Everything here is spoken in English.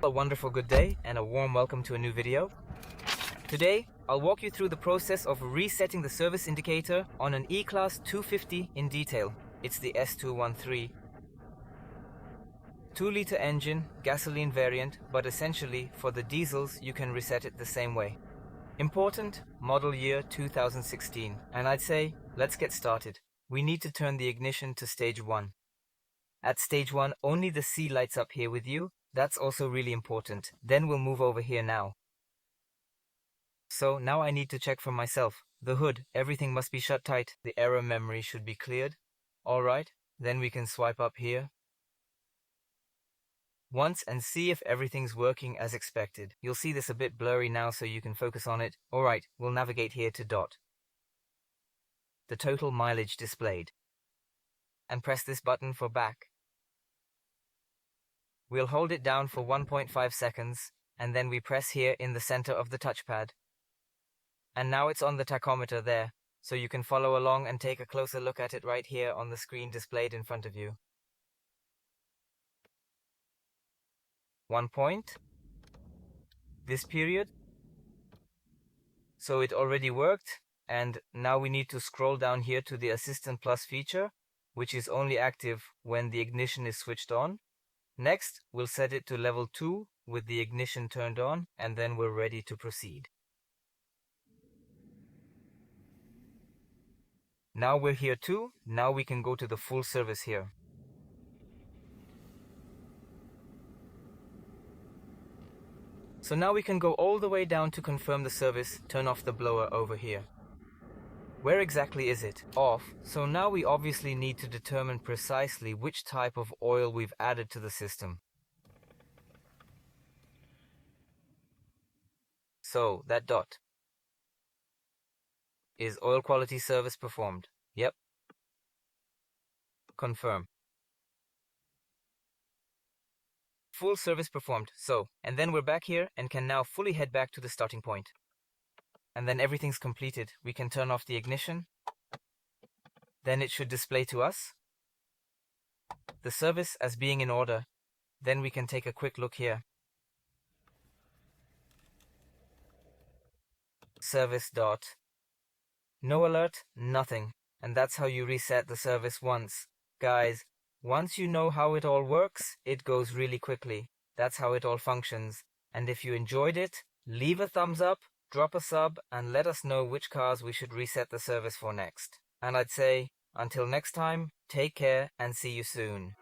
A wonderful good day and a warm welcome to a new video. Today, I'll walk you through the process of resetting the service indicator on an E-Class 250 in detail. It's the S213. 2-liter engine, gasoline variant, but essentially for the diesels you can reset it the same way. Important, model year 2016, and I'd say, let's get started. We need to turn the ignition to stage 1. At stage 1, only the C lights up here with you. That's also really important. Then we'll move over here now. So now I need to check for myself. The hood, everything must be shut tight. The error memory should be cleared. Alright, then we can swipe up here once and see if everything's working as expected. You'll see this a bit blurry now so you can focus on it. Alright, we'll navigate here to dot. The total mileage displayed. And press this button for back. We'll hold it down for 1.5 seconds, and then we press here in the center of the touchpad. And now it's on the tachometer there, so you can follow along and take a closer look at it right here on the screen displayed in front of you. 1 point. This period. So it already worked, and now we need to scroll down here to the Assistant Plus feature, which is only active when the ignition is switched on. Next, we'll set it to level 2 with the ignition turned on, and then we're ready to proceed. Now we're here too. Now we can go to the full service here. So now we can go all the way down to confirm the service, turn off the blower over here. Where exactly is it? Off. So now we obviously need to determine precisely which type of oil we've added to the system. So that dot is oil quality service performed. Yep. Confirm. Full service performed. So, and then we're back here and can now fully head back to the starting point. And then everything's completed. We can turn off the ignition. Then it should display to us the service as being in order. Then we can take a quick look here. Service dot. No alert, nothing. And that's how you reset the service once. Guys, once you know how it all works, it goes really quickly. That's how it all functions. And if you enjoyed it, leave a thumbs up, drop a sub, and let us know which cars we should reset the service for next. And I'd say, until next time, take care and see you soon.